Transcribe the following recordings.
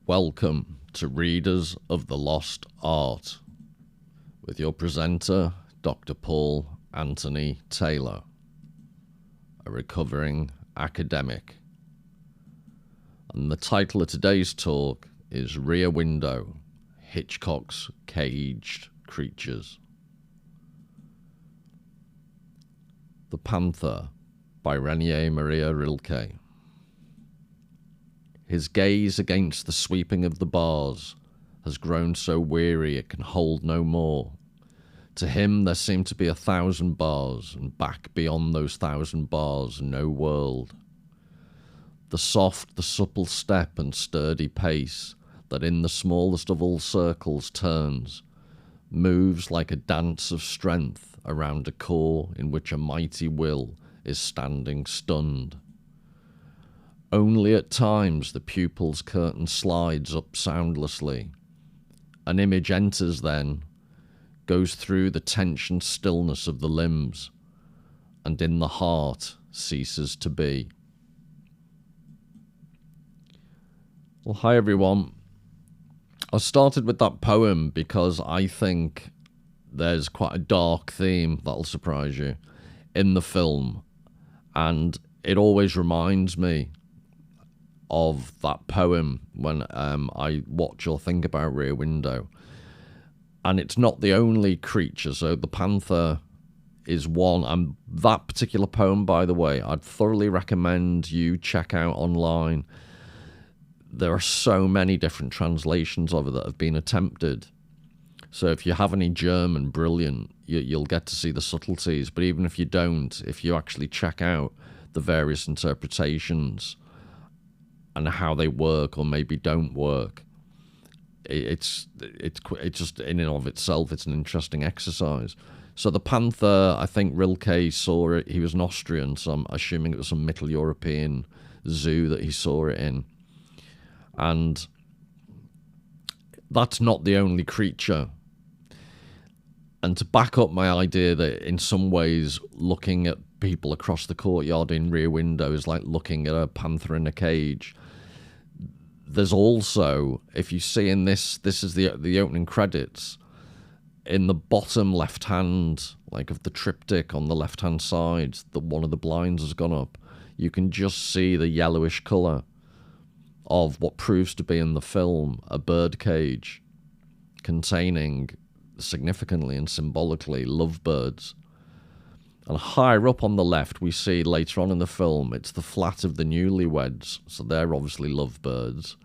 Welcome to Readers of the Lost Art with your presenter, Dr. Paul Anthony Taylor, a recovering academic. And the title of today's talk is Rear Window, Hitchcock's Caged Creatures. The Panther by Rainier Maria Rilke. His gaze against the sweeping of the bars has grown so weary it can hold no more. To him there seem to be 1,000 bars, and back beyond those 1,000 bars no world. The soft, the supple step and sturdy pace that in the smallest of all circles turns, moves like a dance of strength around a core in which a mighty will is standing stunned. Only at times the pupil's curtain slides up soundlessly. An image enters then, goes through the tensioned stillness of the limbs, and in the heart ceases to be. Well, hi everyone. I started with that poem because I think there's quite a dark theme that'll surprise you in the film, and it always reminds me of that poem when I watch or think about Rear Window. And it's not the only creature, so the Panther is one. And that particular poem, by the way, I'd thoroughly recommend you check out online. There are so many different translations of it that have been attempted. So if you have any German, brilliant, you'll get to see the subtleties. But even if you don't, if you actually check out the various interpretations and how they work or maybe don't work, it's just in and of itself, it's an interesting exercise. So the Panther, I think Rilke saw it. He was an Austrian, so I'm assuming it was some Middle European zoo that he saw it in. And that's not the only creature. And to back up my idea that in some ways looking at people across the courtyard in Rear Window is like looking at a panther in a cage, there's also, if you see in this is the opening credits, in the bottom left hand, like of the triptych on the left hand side, that one of the blinds has gone up, you can just see the yellowish colour of what proves to be in the film a bird cage containing significantly and symbolically lovebirds. And higher up on the left, we see later on in the film, it's the flat of the newlyweds, so they're obviously lovebirds.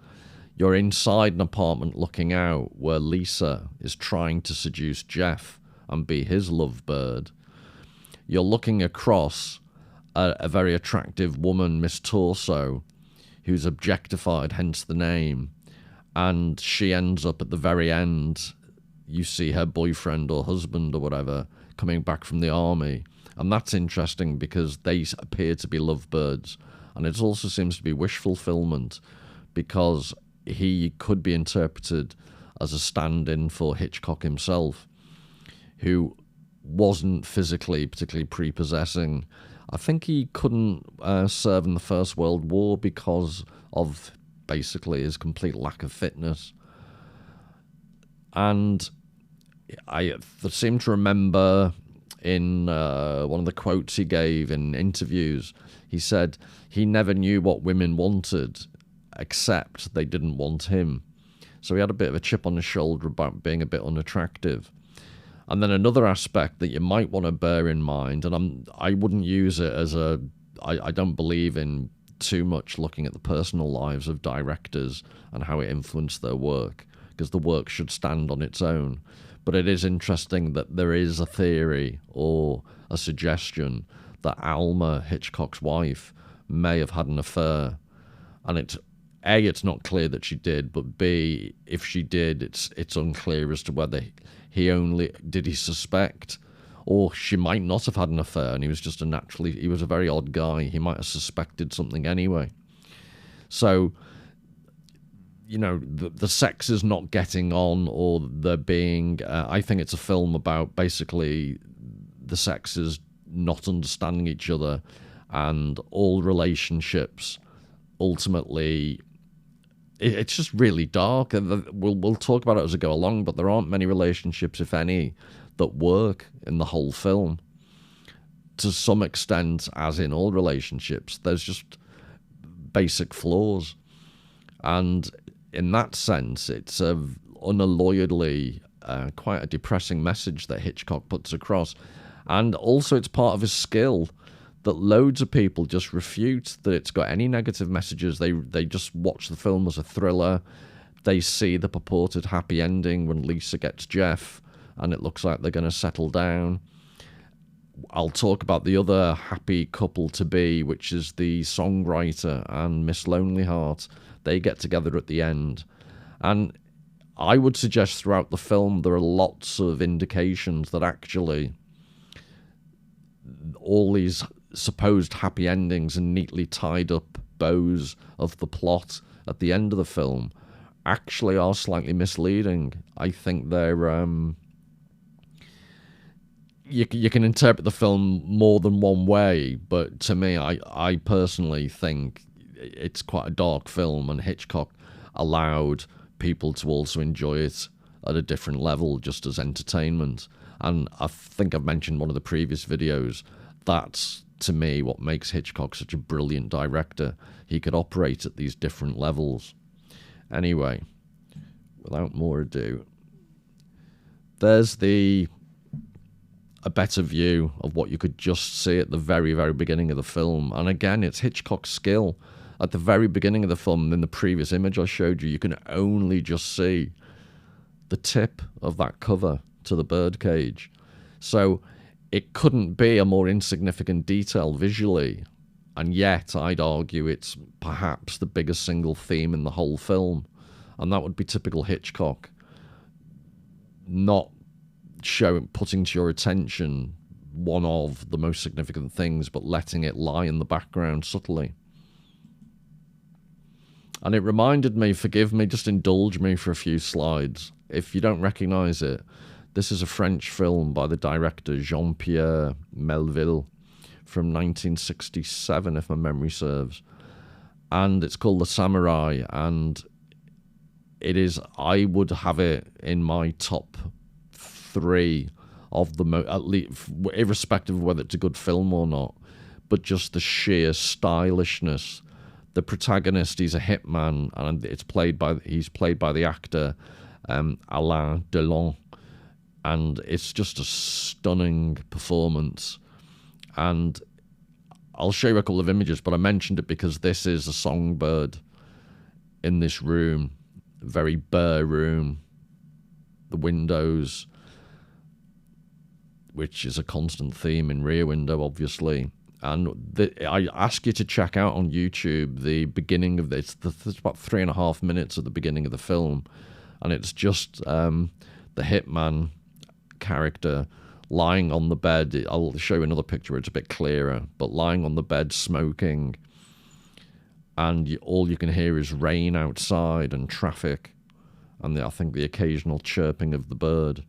You're inside an apartment looking out where Lisa is trying to seduce Jeff and be his lovebird. You're looking across a very attractive woman, Miss Torso, who's objectified, hence the name, and she ends up at the very end. You see her boyfriend or husband or whatever coming back from the army. And that's interesting because they appear to be lovebirds. And it also seems to be wish fulfillment because he could be interpreted as a stand-in for Hitchcock himself, who wasn't physically particularly prepossessing. I think he couldn't serve in the First World War because of basically his complete lack of fitness. And I seem to remember in one of the quotes he gave in interviews, he said he never knew what women wanted except they didn't want him. So he had a bit of a chip on his shoulder about being a bit unattractive. And then another aspect that you might want to bear in mind, and I wouldn't use it as I don't believe in too much looking at the personal lives of directors and how it influenced their work, because the work should stand on its own. But it is interesting that there is a theory or a suggestion that Alma, Hitchcock's wife, may have had an affair. And it's A, it's not clear that she did, but B, if she did, it's unclear as to whether did he suspect, or she might not have had an affair and he was just he was a very odd guy. He might have suspected something anyway. So, you know, the sex is not getting on, or there being, I think it's a film about basically the sexes not understanding each other, and all relationships ultimately it's just really dark. And we'll talk about it as we go along, but there aren't many relationships, if any, that work in the whole film. To some extent, as in all relationships, there's just basic flaws. And in that sense, it's a unalloyedly quite a depressing message that Hitchcock puts across. And also it's part of his skill that loads of people just refute that it's got any negative messages. They just watch the film as a thriller. They see the purported happy ending when Lisa gets Jeff and it looks like they're going to settle down. I'll talk about the other happy couple to be, which is the songwriter and Miss Lonely Heart. They get together at the end. And I would suggest throughout the film there are lots of indications that actually all these supposed happy endings and neatly tied up bows of the plot at the end of the film actually are slightly misleading. I think they're... You can interpret the film more than one way, but to me, I personally think it's quite a dark film, and Hitchcock allowed people to also enjoy it at a different level, just as entertainment. And I think I've mentioned one of the previous videos, that's, to me, what makes Hitchcock such a brilliant director. He could operate at these different levels. Anyway, without more ado, there's a better view of what you could just see at the very, very beginning of the film. And again, it's Hitchcock's skill. At the very beginning of the film, in the previous image I showed you, you can only just see the tip of that cover to the birdcage. So it couldn't be a more insignificant detail visually. And yet, I'd argue it's perhaps the biggest single theme in the whole film. And that would be typical Hitchcock. Not putting to your attention one of the most significant things, but letting it lie in the background subtly. And it reminded me, forgive me, just indulge me for a few slides. If you don't recognize it, this is a French film by the director Jean-Pierre Melville from 1967, if my memory serves. And it's called The Samurai, and it is, I would have it in my top 3 of the at least, irrespective of whether it's a good film or not, but just the sheer stylishness. The protagonist, he's a hitman, and he's played by the actor Alain Delon, and it's just a stunning performance. And I'll show you a couple of images, but I mentioned it because this is a songbird in this room, very bare room, the windows, which is a constant theme in Rear Window, obviously. And I ask you to check out on YouTube the beginning of this. There's about 3.5 minutes at the beginning of the film, and it's just the hitman character lying on the bed. I'll show you another picture where it's a bit clearer, but lying on the bed smoking, and all you can hear is rain outside and traffic, and I think the occasional chirping of the bird.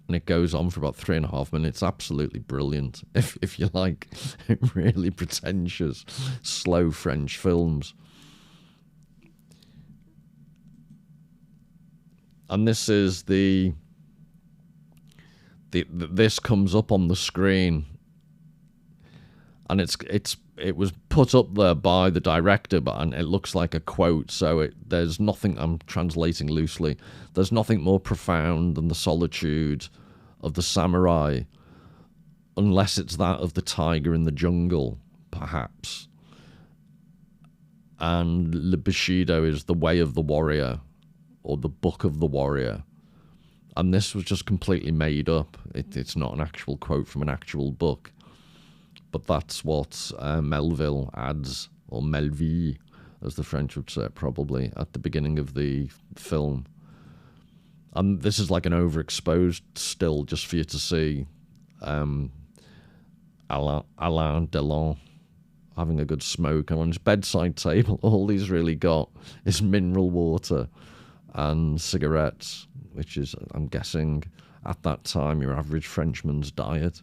And it goes on for about 3.5 minutes. Absolutely brilliant, if you like really pretentious, slow French films. And this is this comes up on the screen, and it was put up there by the director, and it looks like a quote. So there's nothing, I'm translating loosely, there's nothing more profound than the solitude of the samurai, unless it's that of the tiger in the jungle, perhaps. And Le Bushido is the way of the warrior, or the book of the warrior. And this was just completely made up. It's not an actual quote from an actual book, but that's what Melville adds, or Melville, as the French would say, probably, at the beginning of the film. And this is like an overexposed still, just for you to see Alain Delon having a good smoke. And on his bedside table, all he's really got is mineral water and cigarettes, which is, I'm guessing, at that time, your average Frenchman's diet.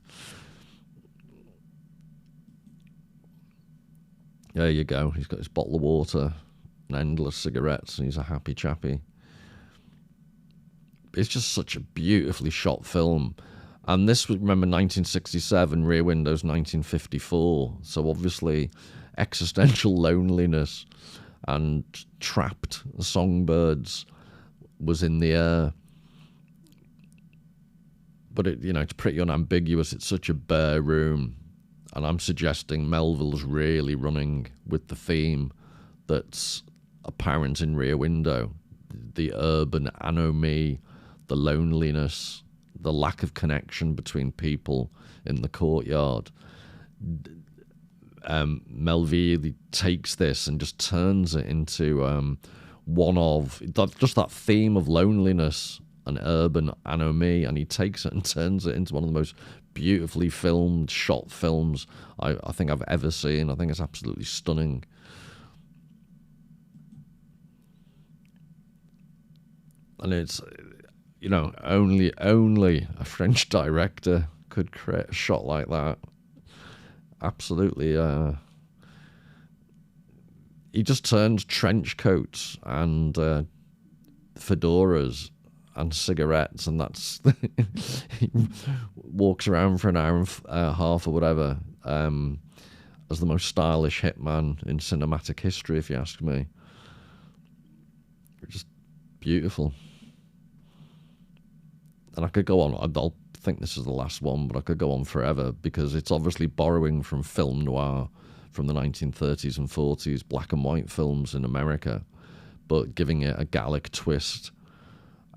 There you go. He's got his bottle of water and endless cigarettes, and he's a happy chappy. It's just such a beautifully shot film. And this was, remember, 1967, Rear Window's 1954. So obviously, existential loneliness and trapped songbirds was in the air. But it's pretty unambiguous. It's such a bare room. And I'm suggesting Melville's really running with the theme that's apparent in Rear Window. The urban anomie, the loneliness, the lack of connection between people in the courtyard. Melville takes this and just turns it into one of just that theme of loneliness and urban anomie, and he takes it and turns it into one of the most beautifully filmed, shot films I think I've ever seen. I think it's absolutely stunning. And it's, only a French director could create a shot like that. Absolutely. He just turns trench coats and fedoras and cigarettes, and that's he walks around for an hour and a half or whatever, as the most stylish hitman in cinematic history, if you ask me. Just beautiful. And I could go on. I'll think this is the last one, but I could go on forever because it's obviously borrowing from film noir from the 1930s and 40s, black and white films in America, but giving it a Gallic twist.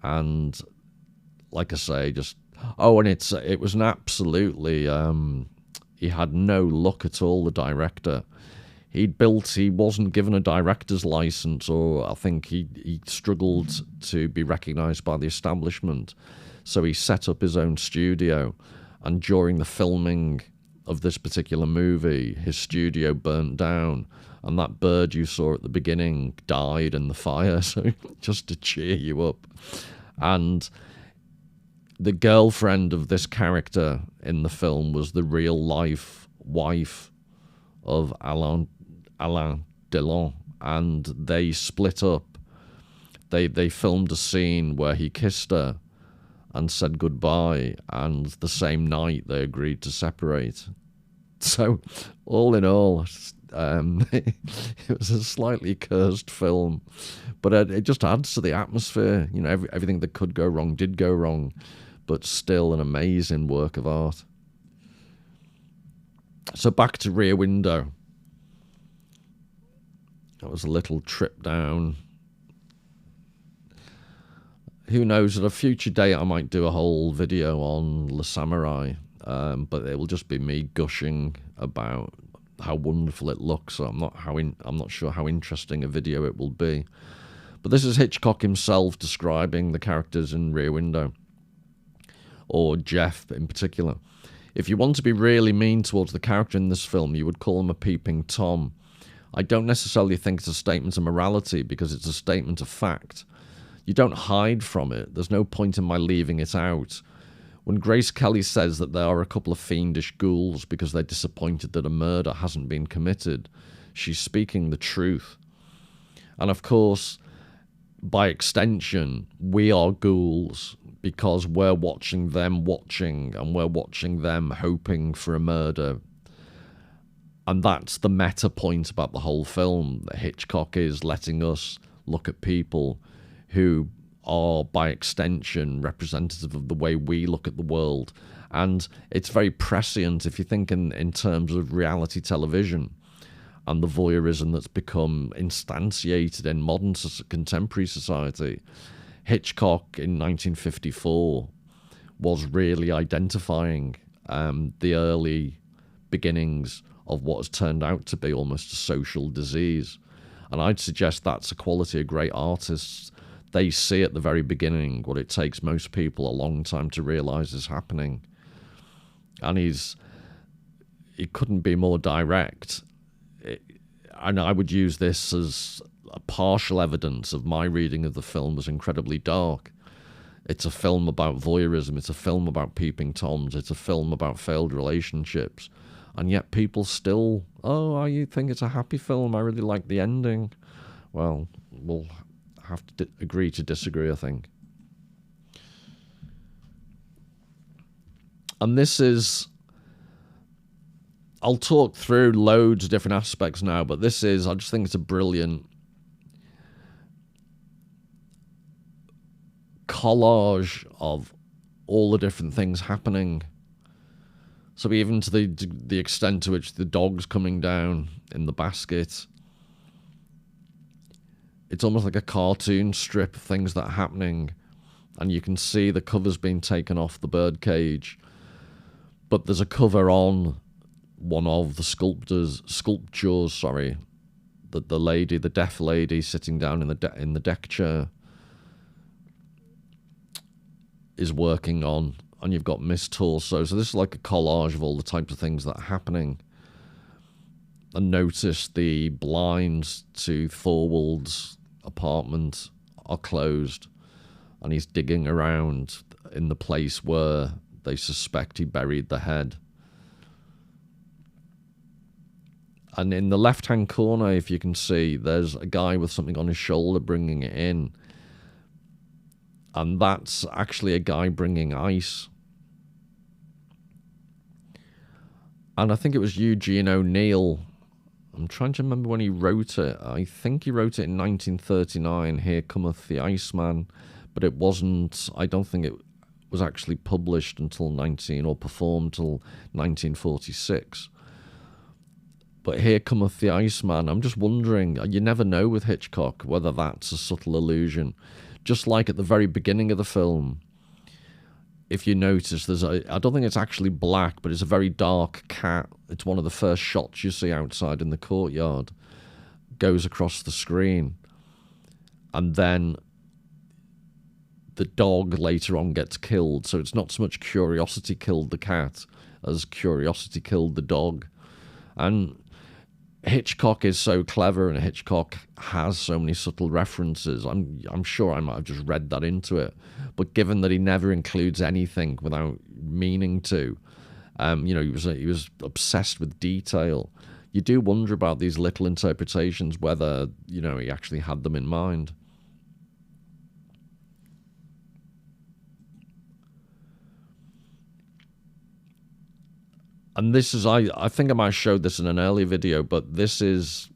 And like I say, and it was an absolutely, he had no luck at all, the director. He wasn't given a director's license, or I think he struggled to be recognised by the establishment. So he set up his own studio, and during the filming of this particular movie, his studio burnt down, and that bird you saw at the beginning died in the fire, so just to cheer you up. And the girlfriend of this character in the film was the real-life wife of Alain Delon, and they split up. They filmed a scene where he kissed her and said goodbye, and the same night they agreed to separate. So, all in all, it was a slightly cursed film, but it just adds to the atmosphere. Everything that could go wrong did go wrong, but still an amazing work of art. So back to Rear Window. That was a little trip down. Who knows, at a future date I might do a whole video on Le Samurai, but it will just be me gushing about how wonderful it looks. So I'm not sure how interesting a video it will be. But this is Hitchcock himself describing the characters in Rear Window, or Jeff in particular. If you want to be really mean towards the character in this film, you would call him a peeping Tom. I don't necessarily think it's a statement of morality, because it's a statement of fact. You don't hide from it. There's no point in my leaving it out. When Grace Kelly says that there are a couple of fiendish ghouls because they're disappointed that a murder hasn't been committed, she's speaking the truth. And of course, by extension, we are ghouls because we're watching them watching, and we're watching them hoping for a murder. And that's the meta point about the whole film, that Hitchcock is letting us look at people who are, by extension, representative of the way we look at the world. And it's very prescient if you think in terms of reality television and the voyeurism that's become instantiated in modern contemporary society. Hitchcock in 1954 was really identifying the early beginnings of what has turned out to be almost a social disease. And I'd suggest that's a quality of great artists. They see at the very beginning what it takes most people a long time to realise is happening. And he couldn't be more direct. And I would use this as a partial evidence of my reading of the film was incredibly dark. It's a film about voyeurism. It's a film about peeping Toms. It's a film about failed relationships. And yet people still, you think it's a happy film? I really like the ending. Well, we'll have to agree to disagree, I think. And this is... I'll talk through loads of different aspects now, but this is... I just think it's a brilliant collage of all the different things happening. So even to the extent to which the dog's coming down in the basket, it's almost like a cartoon strip of things that are happening, and you can see the covers being taken off the birdcage, but there's a cover on one of the sculptures, the lady, the deaf lady sitting down in the deck chair is working on, and you've got Miss Torso. So this is like a collage of all the types of things that are happening. And notice the blinds to Thorwald's apartment are closed, and he's digging around in the place where they suspect he buried the head. And in the left-hand corner, if you can see, there's a guy with something on his shoulder bringing it in. And that's actually a guy bringing ice. And I think it was Eugene O'Neill. I'm trying to remember when he wrote it. I think he wrote it in 1939, Here Cometh the Iceman. But it wasn't, I don't think it was actually published until performed till 1946. But Here Cometh the Iceman. I'm just wondering, you never know with Hitchcock whether that's a subtle allusion. Just like at the very beginning of the film, if you notice, I don't think it's actually black, but it's a very dark cat. It's one of the first shots you see outside in the courtyard. Goes across the screen. And then the dog later on gets killed. So it's not so much curiosity killed the cat as curiosity killed the dog. And Hitchcock is so clever, and Hitchcock has so many subtle references. I'm sure I might have just read that into it, but given that he never includes anything without meaning to, he was obsessed with detail. You do wonder about these little interpretations, whether he actually had them in mind. And this is, I think I might have showed this in an earlier video, but this is...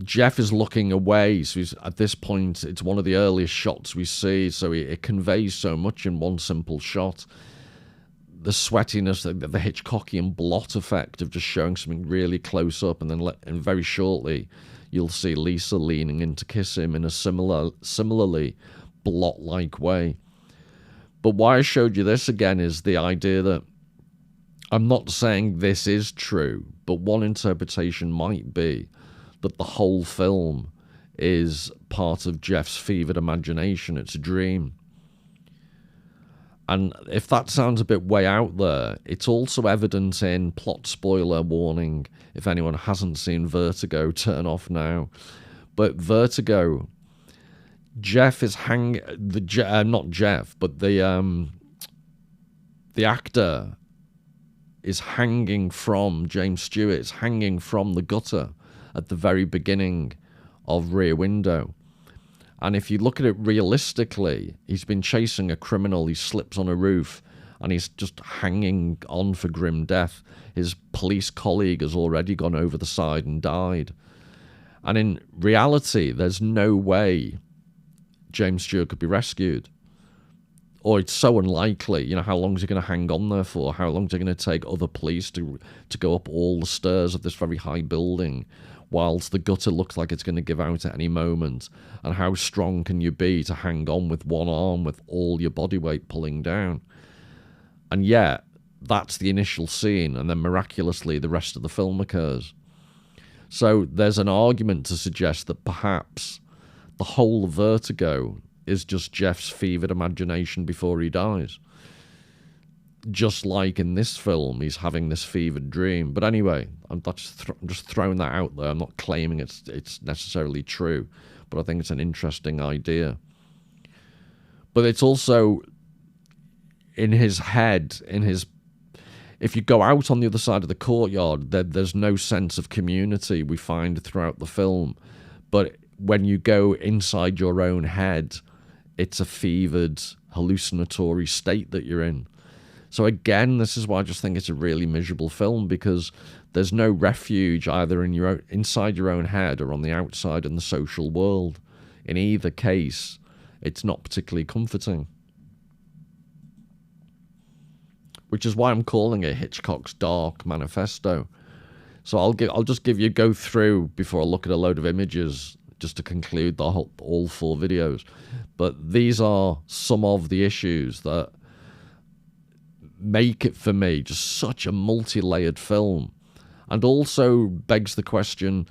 Jeff is looking away, so at this point, it's one of the earliest shots we see, so it conveys so much in one simple shot. The sweatiness, the Hitchcockian blot effect of just showing something really close up, and then very shortly, you'll see Lisa leaning in to kiss him in a similarly blot-like way. But why I showed you this again is the idea that I'm not saying this is true, but one interpretation might be that the whole film is part of Jeff's fevered imagination. It's a dream. And if that sounds a bit way out there, it's also evident in, plot spoiler warning, if anyone hasn't seen Vertigo, turn off now. But Vertigo... Jeff is not Jeff, but the actor is hanging from, James Stewart is hanging from the gutter at the very beginning of Rear Window. And if you look at it realistically, he's been chasing a criminal, he slips on a roof, and he's just hanging on for grim death. His police colleague has already gone over the side and died. And in reality, there's no way James Stewart could be rescued, or it's so unlikely. How long is he going to hang on there for? How long is it going to take other police to go up all the stairs of this very high building, whilst the gutter looks like it's going to give out at any moment? And how strong can you be to hang on with one arm with all your body weight pulling down? And yet, that's the initial scene, and then miraculously the rest of the film occurs. So there's an argument to suggest that perhaps the whole Vertigo is just Jeff's fevered imagination before he dies. Just like in this film, he's having this fevered dream. But anyway, I'm just throwing that out there. I'm not claiming it's necessarily true, but I think it's an interesting idea. But it's also in his head, in if you go out on the other side of the courtyard, there's no sense of community we find throughout the film. But when you go inside your own head, it's a fevered, hallucinatory state that you're in. So again, this is why I just think it's a really miserable film, because there's no refuge either inside your own head or on the outside in the social world. In either case, it's not particularly comforting. Which is why I'm calling it Hitchcock's Dark Manifesto. So I'll just go through before I look at a load of images, just to conclude all 4 videos. But these are some of the issues that make it, for me, just such a multi-layered film. And also begs the question,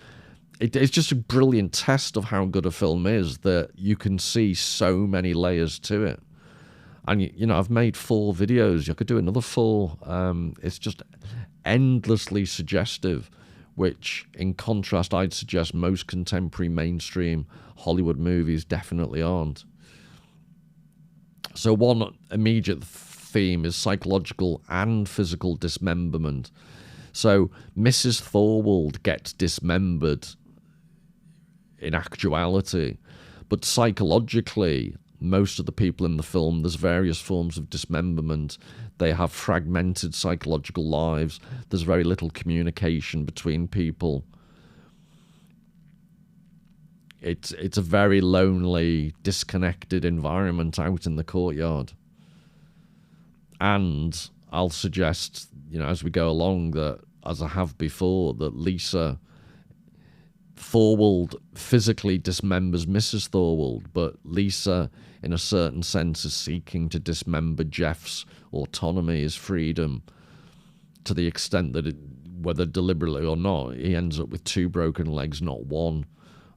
it's just a brilliant test of how good a film is, that you can see so many layers to it. And, you know, I've made 4 videos. I could do another 4. It's just endlessly suggestive, which, in contrast, I'd suggest most contemporary mainstream Hollywood movies definitely aren't. So one immediate theme is psychological and physical dismemberment. So Mrs. Thorwald gets dismembered in actuality, but psychologically, most of the people in the film, there's various forms of dismemberment. They have fragmented psychological lives. There's very little communication between people. It's a very lonely, disconnected environment out in the courtyard. And I'll suggest, you know, as we go along, that, as I have before, that Lisa Thorwald physically dismembers Mrs. Thorwald, but Lisa, in a certain sense, is seeking to dismember Jeff's autonomy, his freedom, to the extent that, whether deliberately or not, he ends up with 2 broken legs, not 1,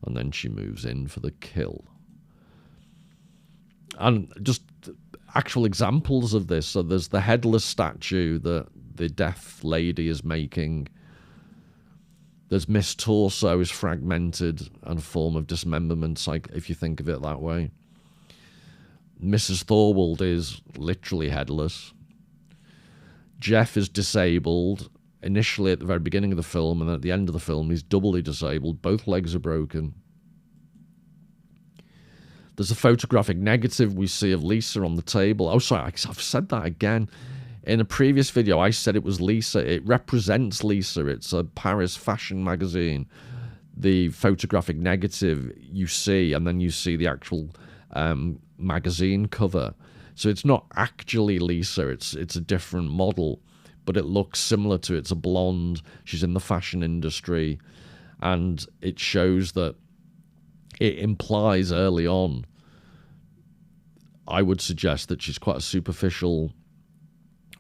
and then she moves in for the kill. And just actual examples of this. So there's the headless statue that the deaf lady is making. There's Miss Torso is fragmented and a form of dismemberment, if you think of it that way. Mrs. Thorwald is literally headless. Jeff is disabled, initially at the very beginning of the film, and then at the end of the film he's doubly disabled. Both legs are broken. There's a photographic negative we see of Lisa on the table. Oh, sorry, I've said that again. In a previous video, I said it was Lisa. It represents Lisa. It's a Paris fashion magazine. The photographic negative you see, and then you see the actual magazine cover. So it's not actually Lisa. It's a different model, but it looks similar to it. It's a blonde. She's in the fashion industry, and it shows that it implies early on, I would suggest, that she's quite a superficial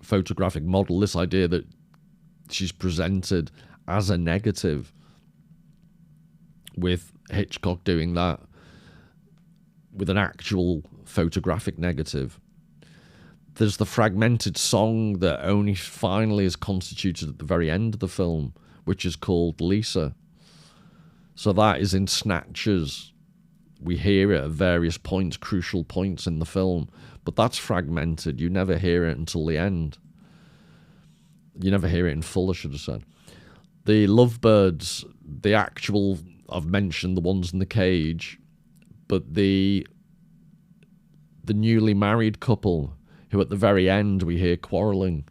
photographic model. This idea that she's presented as a negative, with Hitchcock doing that with an actual photographic negative. There's the fragmented song that only finally is constituted at the very end of the film, which is called Lisa. So that is in snatches. We hear it at various points, crucial points in the film, but that's fragmented. You never hear it until the end. You never hear it in full, I should have said. The lovebirds, the actual, I've mentioned the ones in the cage, but the newly married couple, who at the very end we hear quarrelling.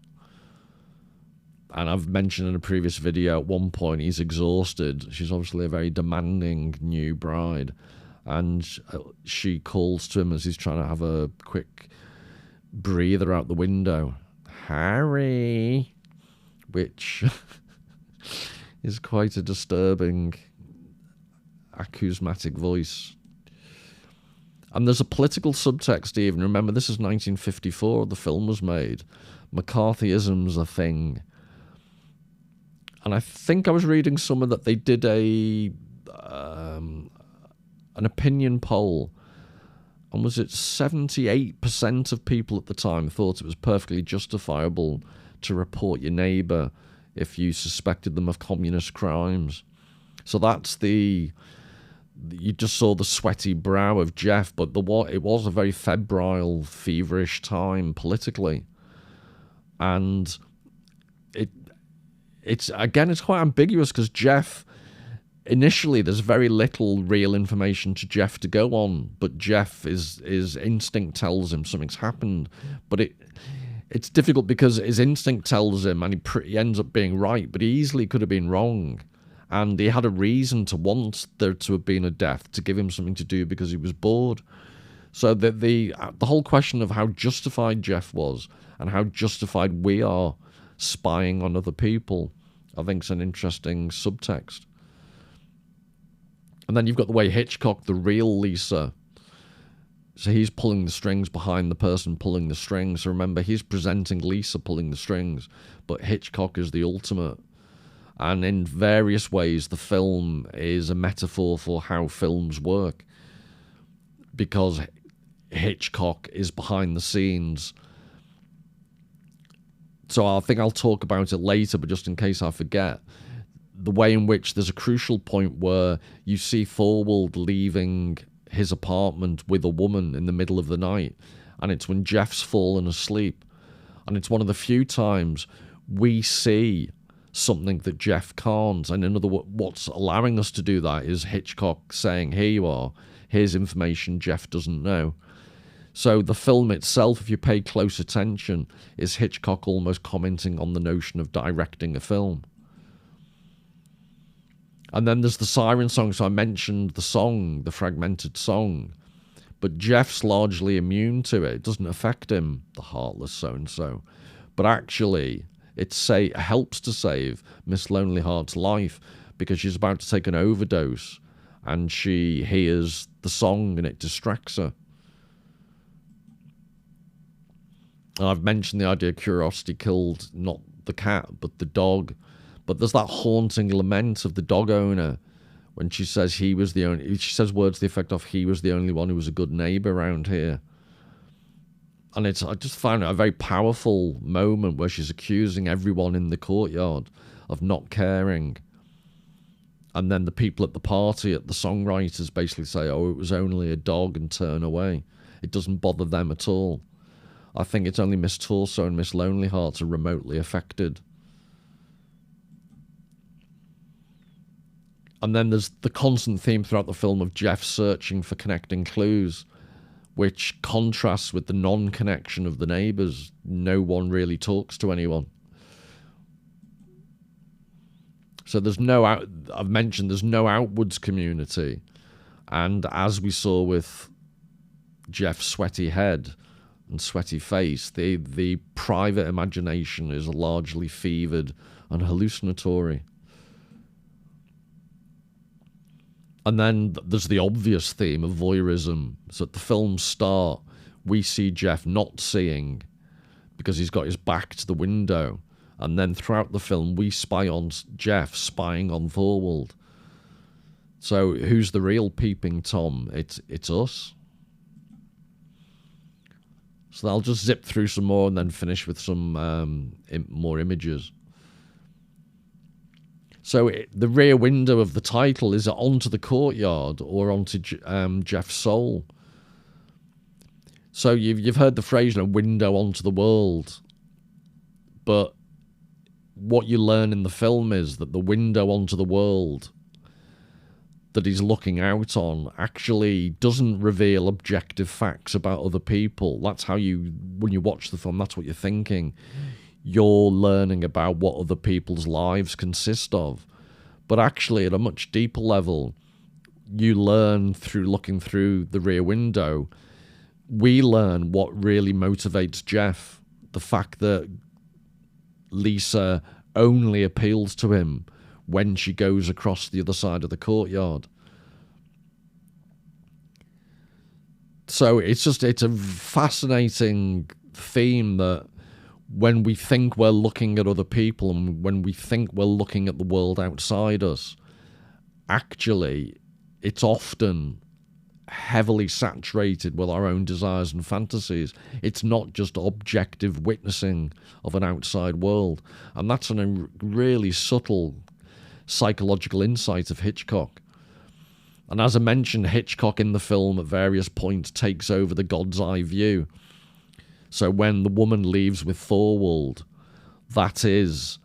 And I've mentioned in a previous video, at one point he's exhausted. She's obviously a very demanding new bride. And she calls to him as he's trying to have a quick breather out the window. Harry! Which is quite a disturbing acousmatic voice. And there's a political subtext even. Remember, this is 1954, the film was made. McCarthyism's a thing. And I think I was reading somewhere that they did an opinion poll, and was it 78% of people at the time thought it was perfectly justifiable to report your neighbour if you suspected them of communist crimes. So that's you just saw the sweaty brow of Jeff, but it was a very febrile, feverish time politically. And it's quite ambiguous because Jeff, initially there's very little real information to Jeff to go on, but his instinct tells him something's happened, but it's difficult because his instinct tells him, and he ends up being right, but he easily could have been wrong, and he had a reason to want there to have been a death to give him something to do because he was bored. So the whole question of how justified Jeff was and how justified we are spying on other people, I think is an interesting subtext. And then you've got the way Hitchcock, the real Lisa, so he's pulling the strings behind the person pulling the strings. So remember, he's presenting Lisa pulling the strings, but Hitchcock is the ultimate. And in various ways, the film is a metaphor for how films work, because Hitchcock is behind the scenes. So I think I'll talk about it later, but just in case I forget, the way in which there's a crucial point where you see Thorwald leaving his apartment with a woman in the middle of the night, and it's when Jeff's fallen asleep, and it's one of the few times we see something that Jeff can't. And in other words, what's allowing us to do that is Hitchcock saying, here you are, here's information Jeff doesn't know. So the film itself, if you pay close attention, is Hitchcock almost commenting on the notion of directing a film. And then there's the siren song. So I mentioned the song, the fragmented song, but Jeff's largely immune to it. It doesn't affect him, the heartless so-and-so. But actually, it helps to save Miss Lonely Heart's life, because she's about to take an overdose and she hears the song and it distracts her. And I've mentioned the idea of curiosity killed not the cat, but the dog. But there's that haunting lament of the dog owner when she says she says words to the effect of, he was the only one who was a good neighbour around here. And I just found it a very powerful moment where she's accusing everyone in the courtyard of not caring. And then the people at the party, at the songwriters, basically say, oh, it was only a dog, and turn away. It doesn't bother them at all. I think it's only Miss Torso and Miss Lonely Heart are remotely affected. And then there's the constant theme throughout the film of Jeff searching for connecting clues, which contrasts with the non-connection of the neighbours. No one really talks to anyone. So there's I've mentioned there's no outwards community. And as we saw with Jeff's sweaty head and sweaty face, the private imagination is largely fevered and hallucinatory. And then there's the obvious theme of voyeurism. So at the film's start, we see Jeff not seeing because he's got his back to the window. And then throughout the film, we spy on Jeff spying on Thorwald. So who's the real peeping Tom? It's us. So I'll just zip through some more and then finish with some more images. So the rear window of the title is onto the courtyard or onto Jeff's soul. So you've heard the phrase, window onto the world. But what you learn in the film is that the window onto the world that he's looking out on actually doesn't reveal objective facts about other people. That's how when you watch the film, that's what you're thinking. You're learning about what other people's lives consist of. But actually, at a much deeper level, you learn through looking through the rear window. We learn what really motivates Jeff. The fact that Lisa only appeals to him when she goes across the other side of the courtyard. So it's a fascinating theme that when we think we're looking at other people and when we think we're looking at the world outside us, actually, it's often heavily saturated with our own desires and fantasies. It's not just objective witnessing of an outside world. And that's a really subtle psychological insight of Hitchcock. And as I mentioned, Hitchcock in the film at various points takes over the God's eye view. So when the woman leaves with Thorwald, that is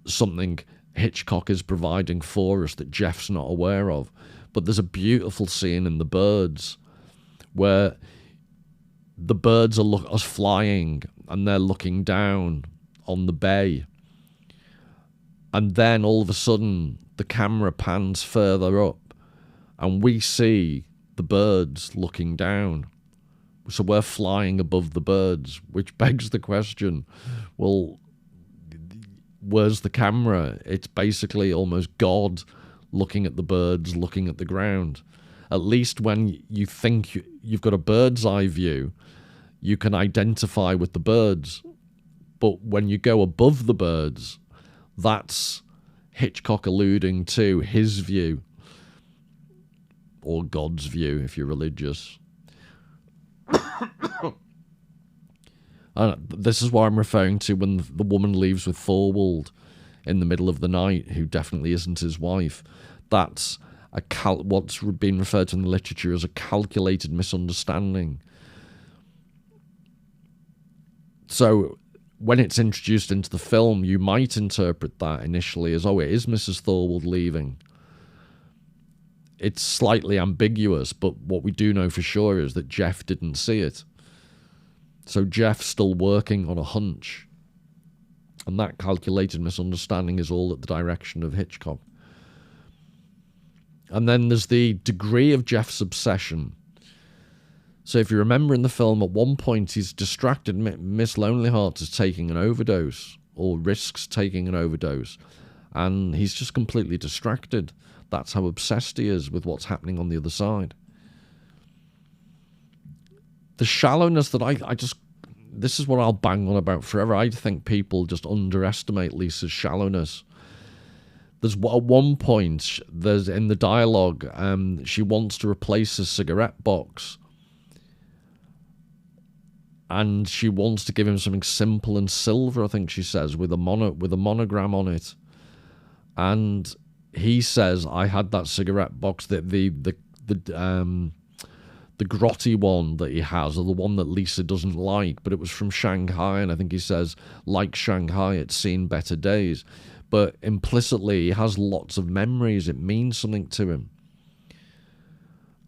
something Hitchcock is providing for us that Jeff's not aware of. But there's a beautiful scene in The Birds where the birds are flying and they're looking down on the bay. And then all of a sudden, the camera pans further up and we see the birds looking down. So we're flying above the birds, which begs the question, well, where's the camera? It's basically almost God looking at the birds, looking at the ground. At least when you think you've got a bird's eye view, you can identify with the birds. But when you go above the birds, that's Hitchcock alluding to his view, or God's view if you're religious. This is what I'm referring to when the woman leaves with Thorwald in the middle of the night, who definitely isn't his wife. That's what's been referred to in the literature as a calculated misunderstanding. So when it's introduced into the film, you might interpret that initially as, oh, it is Mrs. Thorwald leaving. It's slightly ambiguous, but what we do know for sure is that Jeff didn't see it. So Jeff's still working on a hunch. And that calculated misunderstanding is all at the direction of Hitchcock. And then there's the degree of Jeff's obsession. So if you remember in the film, at one point he's distracted. Miss Lonelyheart is taking an overdose, or risks taking an overdose. And he's just completely distracted. That's how obsessed he is with what's happening on the other side. The shallowness that I just... This is what I'll bang on about forever. I think people just underestimate Lisa's shallowness. There's at one point, there's in the dialogue, she wants to replace a cigarette box. And she wants to give him something simple and silver, I think she says, with a monogram on it. And he says, I had that cigarette box, the grotty one that he has, or the one that Lisa doesn't like, but it was from Shanghai, and I think he says, like Shanghai, it's seen better days. But implicitly, he has lots of memories. It means something to him.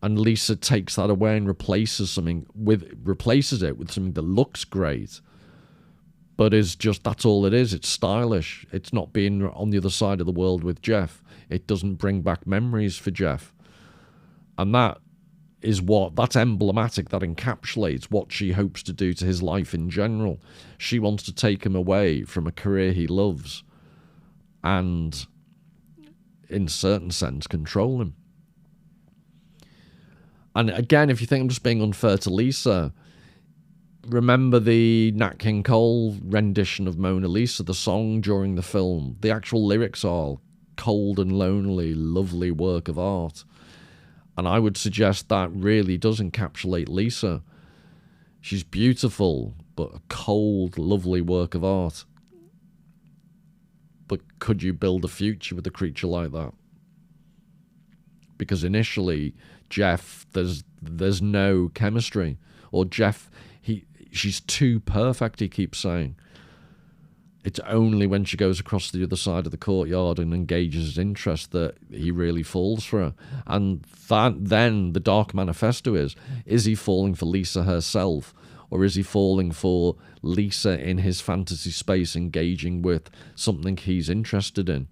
And Lisa takes that away and replaces it with something that looks great, but is just, that's all it is. It's stylish. It's not being on the other side of the world with Jeff. It doesn't bring back memories for Jeff. And that's emblematic, that encapsulates what she hopes to do to his life in general. She wants to take him away from a career he loves and, in a certain sense, control him. And again, if you think I'm just being unfair to Lisa, remember the Nat King Cole rendition of Mona Lisa, the song during the film. The actual lyrics are cold and lonely, lovely work of art. And I would suggest that really does encapsulate Lisa. She's beautiful, but a cold, lovely work of art. But could you build a future with a creature like that? Because initially, Jeff, there's no chemistry. Or Jeff, she's too perfect, he keeps saying. It's only when she goes across the other side of the courtyard and engages his interest that he really falls for her. And then the dark manifesto is he falling for Lisa herself, or is he falling for Lisa in his fantasy space engaging with something he's interested in?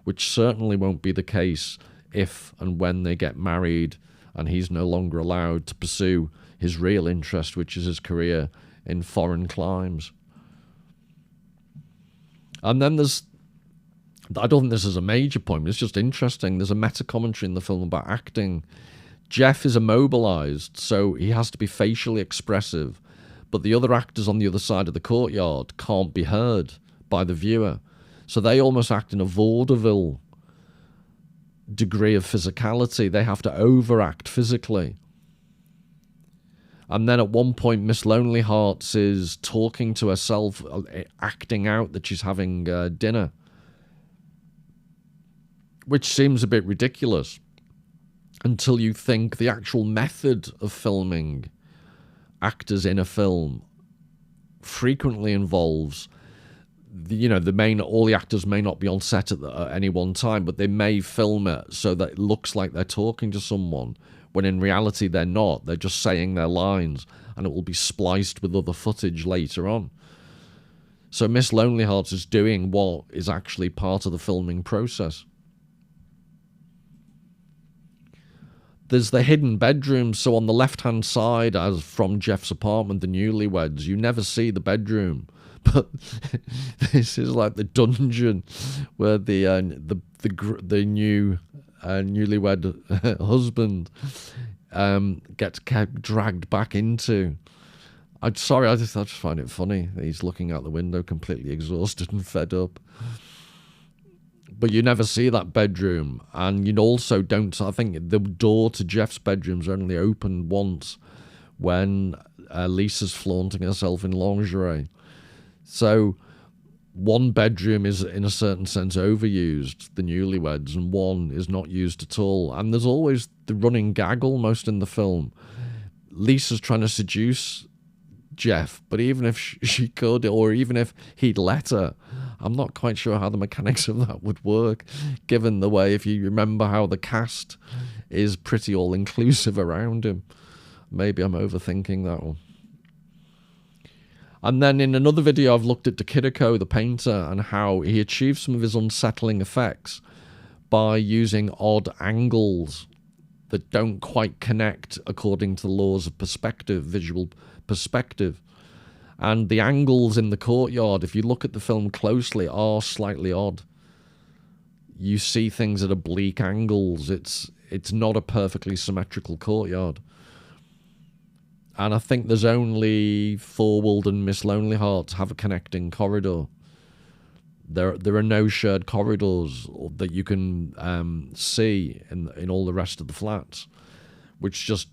Which certainly won't be the case if and when they get married and he's no longer allowed to pursue his real interest, which is his career in foreign climes. And then I don't think this is a major point, but it's just interesting. There's a meta-commentary in the film about acting. Jeff is immobilized, so he has to be facially expressive, but the other actors on the other side of the courtyard can't be heard by the viewer. So they almost act in a vaudeville degree of physicality. They have to overact physically. And then at one point, Miss Lonelyhearts is talking to herself, acting out that she's having dinner, which seems a bit ridiculous until you think the actual method of filming actors in a film frequently involves all the actors may not be on set at any one time, but they may film it so that it looks like they're talking to someone, when in reality they're not. They're just saying their lines, and it will be spliced with other footage later on. So Miss Lonely Hearts is doing what is actually part of the filming process. There's the hidden bedroom. So on the left-hand side, as from Jeff's apartment, the newlyweds, you never see the bedroom. But this is like the dungeon where the new newlywed husband gets dragged back into. I just find it funny that he's looking out the window completely exhausted and fed up. But you never see that bedroom, and you also don't. I think the door to Jeff's bedroom's only opened once when Lisa's flaunting herself in lingerie. So one bedroom is, in a certain sense, overused, the newlyweds, and one is not used at all. And there's always the running gag almost in the film. Lisa's trying to seduce Jeff, but even if she could, or even if he'd let her, I'm not quite sure how the mechanics of that would work, given the way, if you remember how the cast is pretty all-inclusive around him. Maybe I'm overthinking that one. And then in another video, I've looked at Kiriko, the painter, and how he achieves some of his unsettling effects by using odd angles that don't quite connect according to the laws of perspective, visual perspective. And the angles in the courtyard, if you look at the film closely, are slightly odd. You see things at oblique angles. It's not a perfectly symmetrical courtyard. And I think there's only Thorwald and Miss Lonely Hearts have a connecting corridor. There are no shared corridors that you can see in all the rest of the flats, which just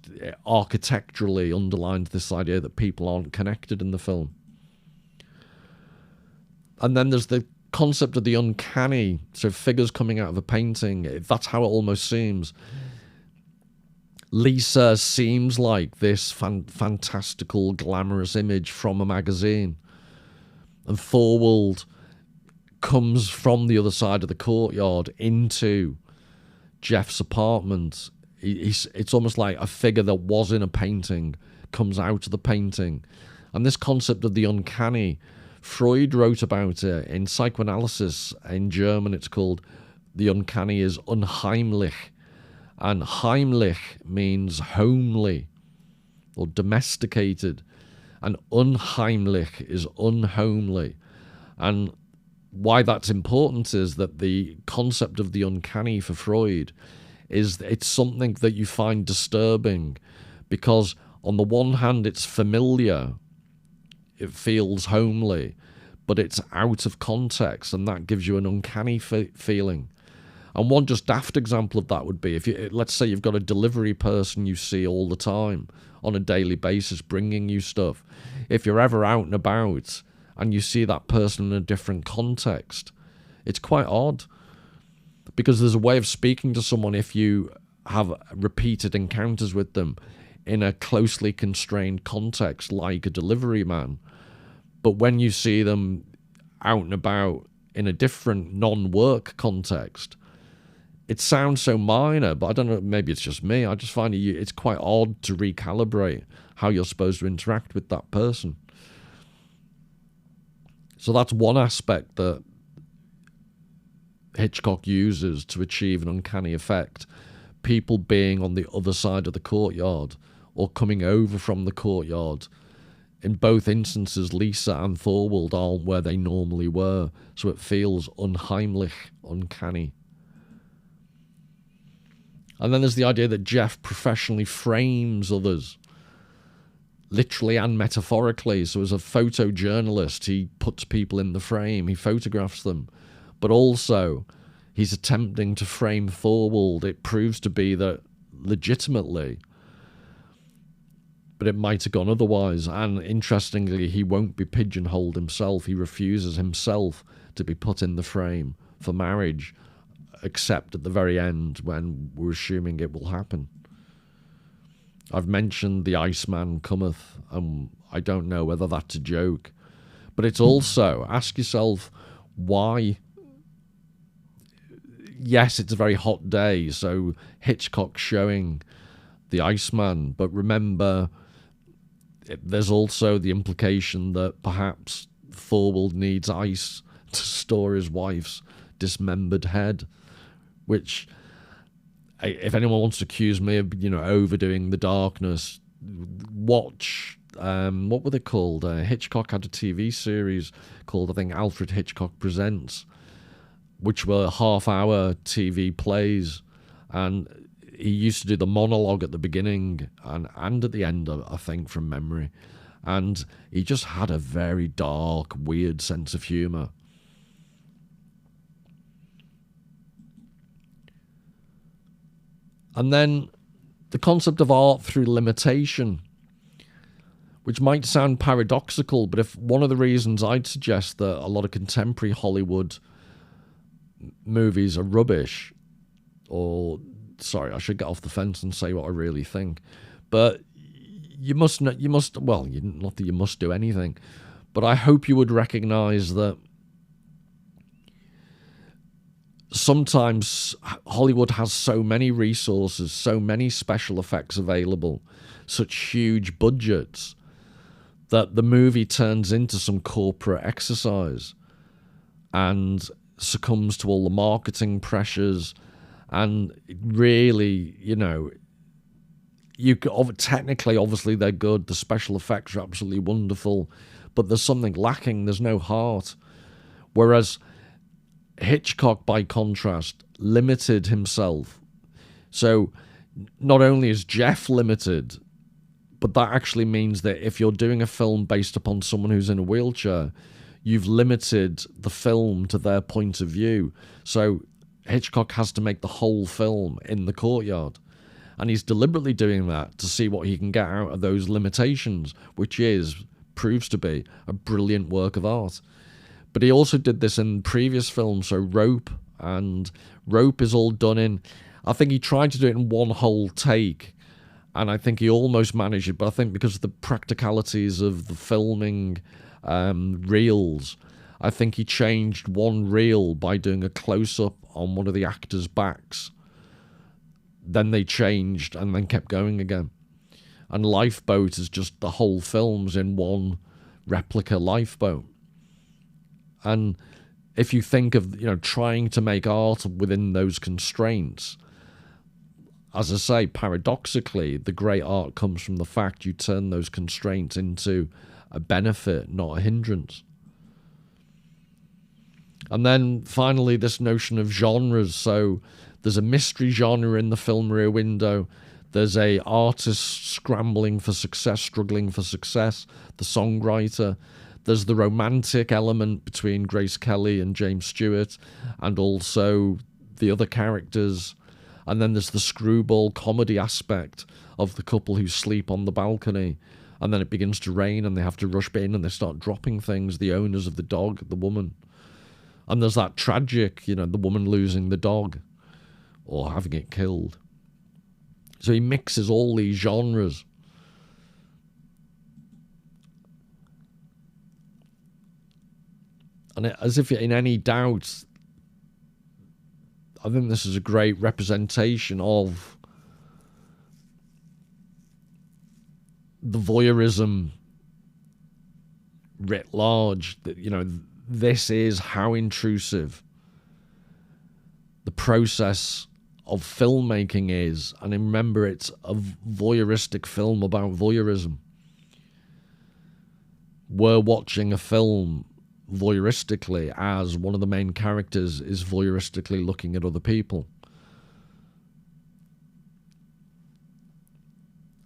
architecturally underlines this idea that people aren't connected in the film. And then there's the concept of the uncanny, so figures coming out of a painting. That's how it almost seems. Lisa seems like this fantastical, glamorous image from a magazine. And Thorwald comes from the other side of the courtyard into Jeff's apartment. It's almost like a figure that was in a painting comes out of the painting. And this concept of the uncanny, Freud wrote about it in psychoanalysis. In German, it's called, the uncanny is unheimlich. And heimlich means homely or domesticated. And unheimlich is unhomely. And why that's important is that the concept of the uncanny for Freud is it's something that you find disturbing because on the one hand it's familiar, it feels homely, but it's out of context, and that gives you an uncanny feeling. And one just daft example of that would be if let's say you've got a delivery person you see all the time on a daily basis bringing you stuff. If you're ever out and about and you see that person in a different context, it's quite odd. Because there's a way of speaking to someone if you have repeated encounters with them in a closely constrained context, like a delivery man. But when you see them out and about in a different non-work context, it sounds so minor, but I don't know, maybe it's just me. I just find it's quite odd to recalibrate how you're supposed to interact with that person. So that's one aspect that Hitchcock uses to achieve an uncanny effect. People being on the other side of the courtyard or coming over from the courtyard. In both instances, Lisa and Thorwald aren't where they normally were, so it feels unheimlich, uncanny. And then there's the idea that Jeff professionally frames others, literally and metaphorically. So as a photojournalist, he puts people in the frame, he photographs them. But also, he's attempting to frame Thorwald. It proves to be that legitimately, but it might have gone otherwise. And interestingly, he won't be pigeonholed himself. He refuses himself to be put in the frame for marriage, except at the very end when we're assuming it will happen. I've mentioned the Iceman cometh, and I don't know whether that's a joke. But it's also, ask yourself why. Yes, it's a very hot day, so Hitchcock showing the Iceman, but remember, there's also the implication that perhaps Thorwald needs ice to store his wife's dismembered head, which, if anyone wants to accuse me of, overdoing the darkness, watch, what were they called? Hitchcock had a TV series called, I think, Alfred Hitchcock Presents, which were half-hour TV plays, and he used to do the monologue at the beginning and at the end, I think, from memory. And he just had a very dark, weird sense of humour. And then the concept of art through limitation, which might sound paradoxical, but if one of the reasons I'd suggest that a lot of contemporary Hollywood movies are rubbish, or sorry, I should get off the fence and say what I really think, but not that you must do anything, but I hope you would recognize that sometimes Hollywood has so many resources, so many special effects available, such huge budgets, that the movie turns into some corporate exercise and succumbs to all the marketing pressures. And really, technically, obviously, they're good. The special effects are absolutely wonderful, but there's something lacking. There's no heart. Whereas Hitchcock, by contrast, limited himself. So not only is Jeff limited, but that actually means that if you're doing a film based upon someone who's in a wheelchair, you've limited the film to their point of view. So Hitchcock has to make the whole film in the courtyard. And he's deliberately doing that to see what he can get out of those limitations, which proves to be a brilliant work of art. But he also did this in previous films, so Rope, and Rope is all done in, I think he tried to do it in one whole take, and I think he almost managed it, but I think because of the practicalities of the filming reels, I think he changed one reel by doing a close-up on one of the actors' backs. Then they changed and then kept going again. And Lifeboat is just the whole film's in one replica lifeboat. And if you think of, trying to make art within those constraints, as I say, paradoxically, the great art comes from the fact you turn those constraints into a benefit, not a hindrance. And then finally, this notion of genres. So there's a mystery genre in the film Rear Window. There's a artist scrambling for success, struggling for success, the songwriter. There's the romantic element between Grace Kelly and James Stewart, and also the other characters. And then there's the screwball comedy aspect of the couple who sleep on the balcony. And then it begins to rain and they have to rush in and they start dropping things, the owners of the dog, the woman. And there's that tragic, the woman losing the dog or having it killed. So he mixes all these genres. And as if you're in any doubt, I think this is a great representation of the voyeurism writ large. That, this is how intrusive the process of filmmaking is. And remember, it's a voyeuristic film about voyeurism. We're watching a film voyeuristically as one of the main characters is voyeuristically looking at other people.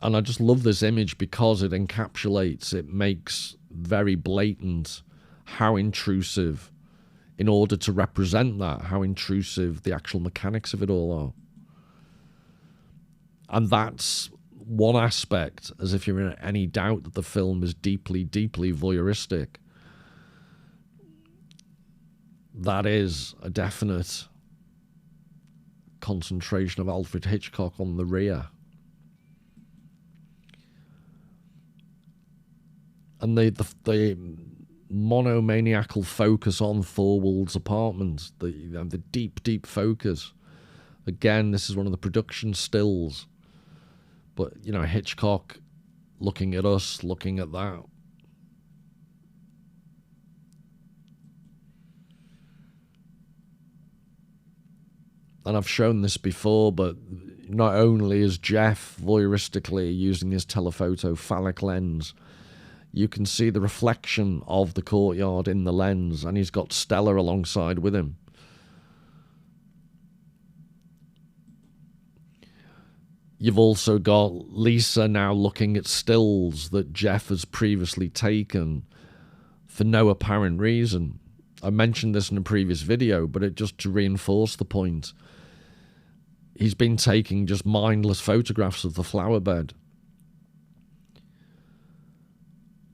And I just love this image because it encapsulates, it makes very blatant how intrusive, in order to represent that, how intrusive the actual mechanics of it all are. And that's one aspect, as if you're in any doubt that the film is deeply, deeply voyeuristic. That is a definite concentration of Alfred Hitchcock on the rear. And the monomaniacal focus on Thorwald's apartment, the deep focus. Again, this is one of the production stills. But, Hitchcock looking at us, looking at that. And I've shown this before, but not only is Jeff voyeuristically using his telephoto phallic lens, you can see the reflection of the courtyard in the lens, and he's got Stella alongside with him. You've also got Lisa now looking at stills that Jeff has previously taken for no apparent reason. I mentioned this in a previous video, but it just to reinforce the point. He's been taking just mindless photographs of the flower bed.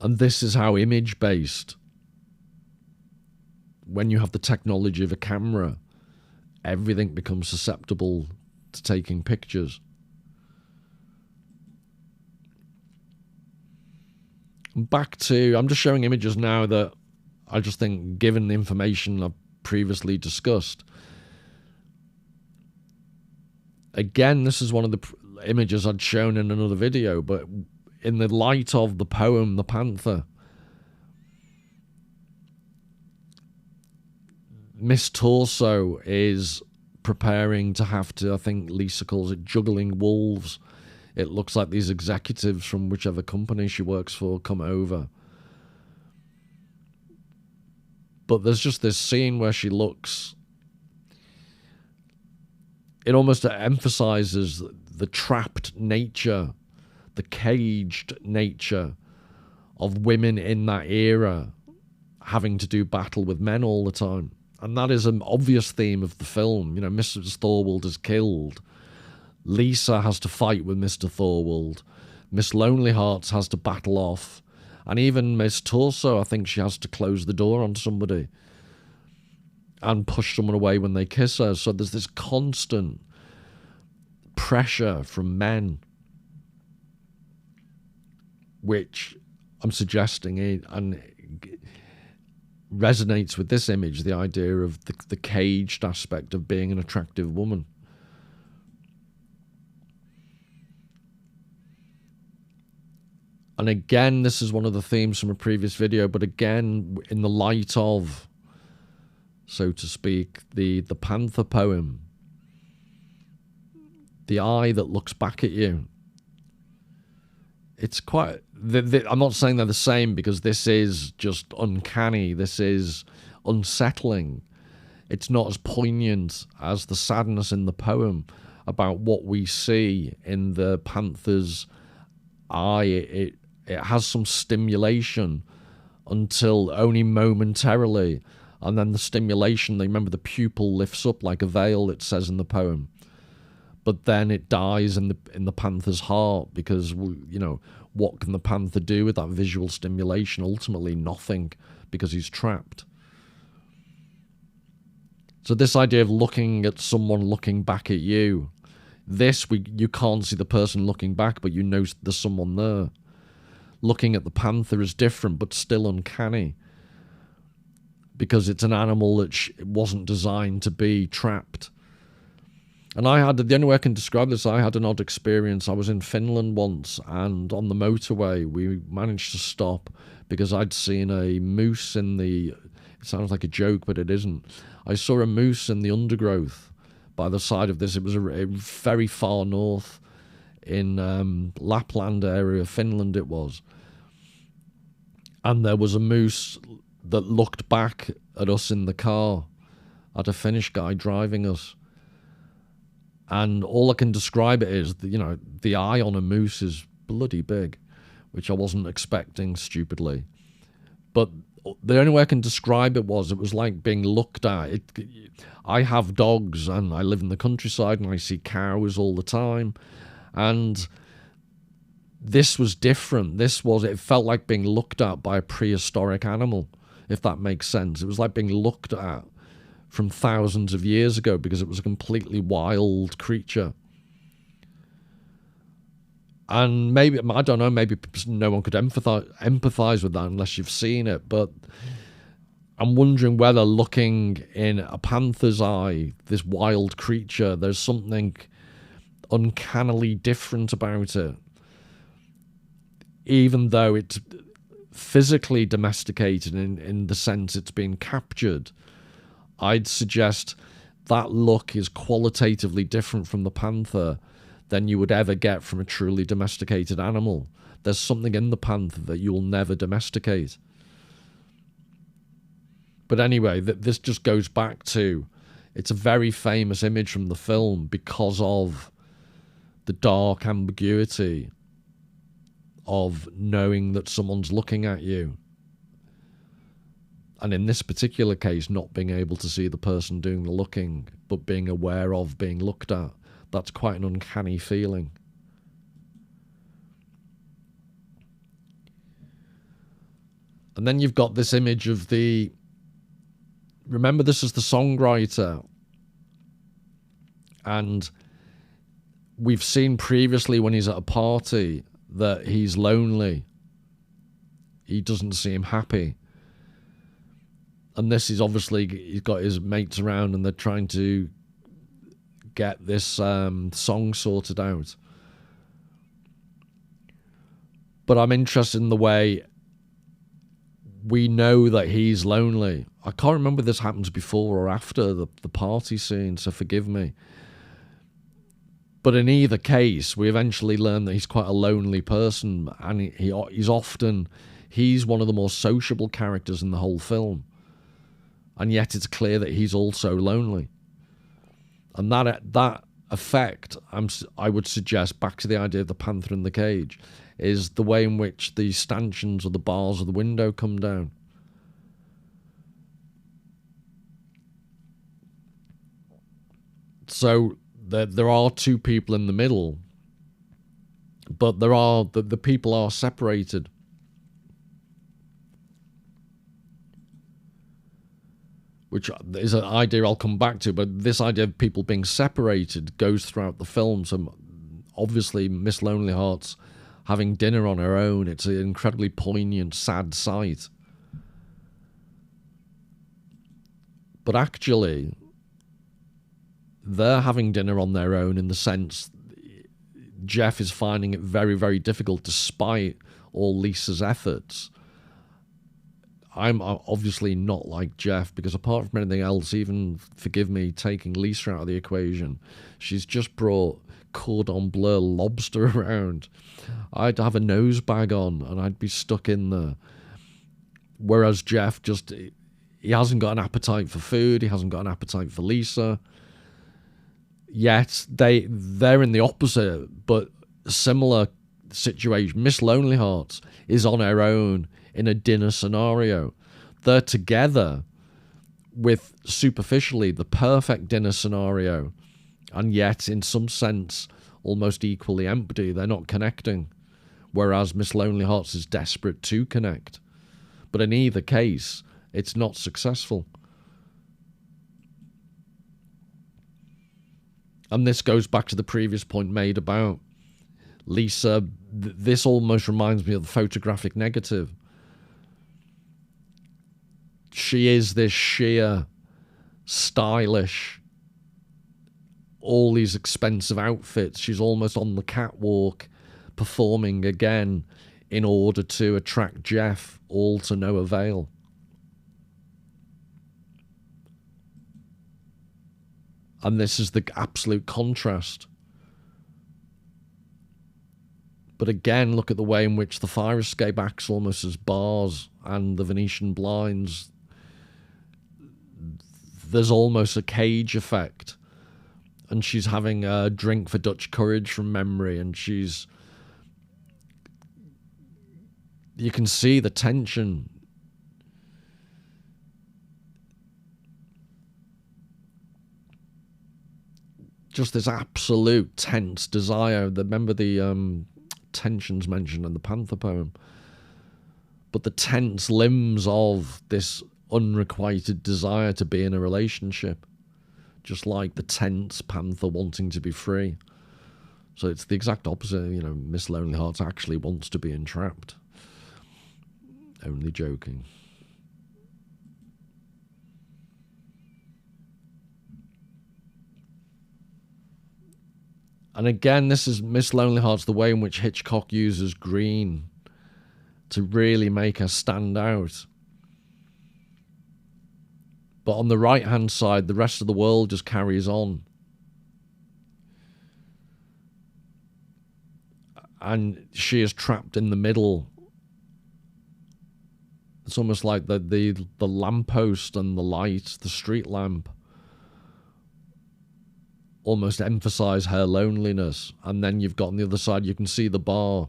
And this is how image-based, when you have the technology of a camera, everything becomes susceptible to taking pictures. Back to, I'm just showing images now that I just think, given the information I've previously discussed. Again, this is one of the images I'd shown in another video, but in the light of the poem, The Panther, Miss Torso is preparing to have to, I think Lisa calls it juggling wolves. It looks like these executives from whichever company she works for come over. But there's just this scene where she looks... It almost emphasizes the trapped nature, the caged nature of women in that era having to do battle with men all the time. And that is an obvious theme of the film. Mrs. Thorwald is killed. Lisa has to fight with Mr. Thorwald. Miss Lonely Hearts has to battle off. And even Miss Torso, I think she has to close the door on somebody and push someone away when they kiss her. So there's this constant pressure from men, which I'm suggesting and resonates with this image, the idea of the caged aspect of being an attractive woman. And again, this is one of the themes from a previous video, but again, in the light of, so to speak, the Panther poem, the eye that looks back at you. It's quite... I'm not saying they're the same, because this is just uncanny. This is unsettling. It's not as poignant as the sadness in the poem about what we see in the Panther's eye. It has some stimulation until only momentarily, and then the stimulation, remember the pupil lifts up like a veil, it says in the poem, but then it dies in the Panther's heart, because what can the Panther do with that visual stimulation? Ultimately nothing, because he's trapped. So this idea of looking at someone looking back at you, you can't see the person looking back, but you know there's someone there. Looking at the Panther is different, but still uncanny, because it's an animal that wasn't designed to be trapped. And the only way I can describe this, I had an odd experience. I was in Finland once, and on the motorway, we managed to stop because I'd seen a moose it sounds like a joke, but it isn't. I saw a moose in the undergrowth by the side of this. It was a very far north in Lapland area, Finland it was. And there was a moose that looked back at us in the car, at a Finnish guy driving us. And all I can describe it is, the eye on a moose is bloody big, which I wasn't expecting, stupidly. But the only way I can describe it was like being looked at. I have dogs, and I live in the countryside, and I see cows all the time. And this was different. It felt like being looked at by a prehistoric animal, if that makes sense. It was like being looked at from thousands of years ago, because it was a completely wild creature. And maybe, I don't know, maybe no one could empathize with that unless you've seen it, but I'm wondering whether looking in a panther's eye, this wild creature, there's something uncannily different about it. Even though it's physically domesticated in the sense it's been captured, I'd suggest that look is qualitatively different from the panther than you would ever get from a truly domesticated animal. There's something in the panther that you'll never domesticate. But anyway, this just goes back to, it's a very famous image from the film because of the dark ambiguity of knowing that someone's looking at you. And in this particular case, not being able to see the person doing the looking, but being aware of being looked at. That's quite an uncanny feeling. And then you've got this image of the... Remember, this is the songwriter. And we've seen previously when he's at a party that he's lonely. He doesn't seem happy. And this is obviously, he's got his mates around and they're trying to get this song sorted out. But I'm interested in the way we know that he's lonely. I can't remember if this happens before or after the party scene, so forgive me. But in either case, we eventually learn that he's quite a lonely person, and he's one of the more sociable characters in the whole film. And yet it's clear that he's also lonely. And that effect, I would suggest, back to the idea of the panther in the cage, is the way in which the stanchions or the bars of the window come down. So there are two people in the middle, but the people are separated. Which is an idea I'll come back to, but this idea of people being separated goes throughout the film. So obviously Miss Lonely Heart's having dinner on her own. It's an incredibly poignant, sad sight. But actually, they're having dinner on their own in the sense Jeff is finding it very, very difficult despite all Lisa's efforts. I'm obviously not like Jeff, because apart from anything else, even, forgive me, taking Lisa out of the equation, she's just brought cordon bleu lobster around. I'd have a nose bag on and I'd be stuck in there. Whereas Jeff he hasn't got an appetite for food, he hasn't got an appetite for Lisa. Yet they're in the opposite but similar situation. Miss Lonely Hearts is on her own in a dinner scenario. They're together with superficially the perfect dinner scenario, and yet in some sense almost equally empty. They're not connecting, whereas Miss Lonely Hearts is desperate to connect. But in either case, it's not successful. And this goes back to the previous point made about Lisa. This almost reminds me of the photographic negative. She is this sheer, stylish, all these expensive outfits. She's almost on the catwalk performing again in order to attract Jeff, all to no avail. And this is the absolute contrast. But again, look at the way in which the fire escape acts almost as bars, and the Venetian blinds. There's almost a cage effect. And she's having a drink for Dutch courage from memory, and you can see the tension. Just this absolute tense desire. Remember the tensions mentioned in the Panther poem, but the tense limbs of this unrequited desire to be in a relationship, just like the tense panther wanting to be free. So it's the exact opposite. Miss Lonely Hearts actually wants to be entrapped. Only joking. And again, this is Miss Lonely Hearts, the way in which Hitchcock uses green to really make her stand out. But on the right-hand side, the rest of the world just carries on. And she is trapped in the middle. It's almost like the lamppost and the light, the street lamp, almost emphasize her loneliness. And then you've got on the other side, you can see the bar.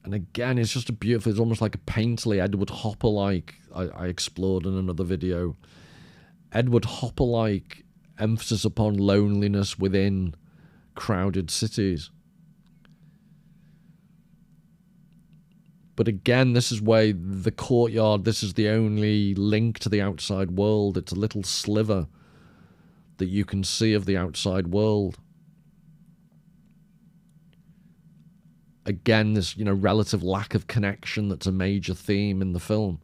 And again, it's just a beautiful, it's almost like a painterly, Edward Hopper-like, I explored in another video. Edward Hopper-like emphasis upon loneliness within crowded cities. But again, this is where the courtyard, this is the only link to the outside world. It's a little sliver that you can see of the outside world. Again, this, relative lack of connection that's a major theme in the film.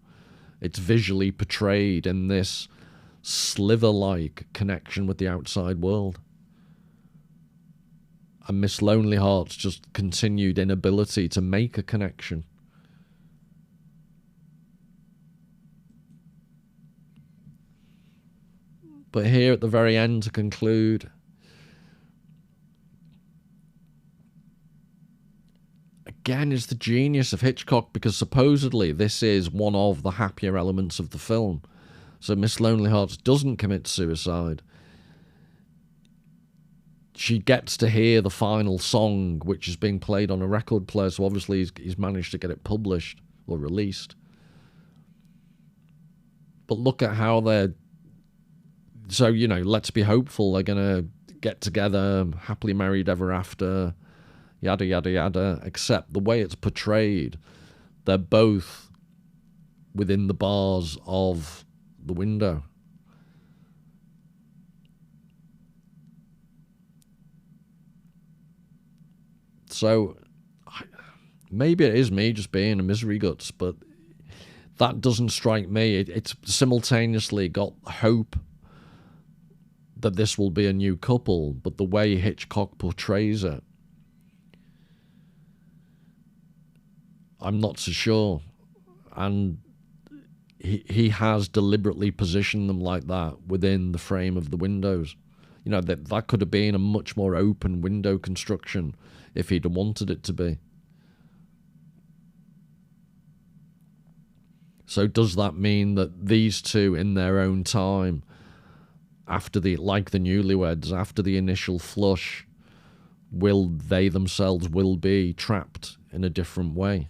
It's visually portrayed in this sliver-like connection with the outside world. And Miss Lonely Heart's just continued inability to make a connection. But here at the very end, to conclude, again, is the genius of Hitchcock, because supposedly this is one of the happier elements of the film. So Miss Lonely Hearts doesn't commit suicide. She gets to hear the final song, which is being played on a record player, so obviously he's managed to get it published or released. But look at how they're... So, let's be hopeful. They're going to get together, happily married ever after, yada, yada, yada. Except the way it's portrayed, they're both within the bars of the window. So, maybe it is me just being a misery guts, but that doesn't strike me. It's simultaneously got hope that this will be a new couple, but the way Hitchcock portrays it, I'm not so sure. And he has deliberately positioned them like that within the frame of the windows. That could have been a much more open window construction if he'd wanted it to be. So does that mean that these two, in their own time, like the newlyweds, after the initial flush, they themselves will be trapped in a different way?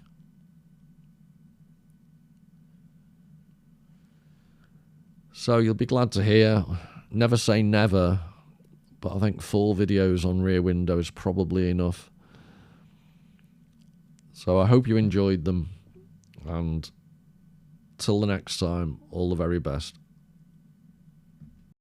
So you'll be glad to hear. Never say never, but I think 4 videos on Rear Window is probably enough. So I hope you enjoyed them, and till the next time, all the very best.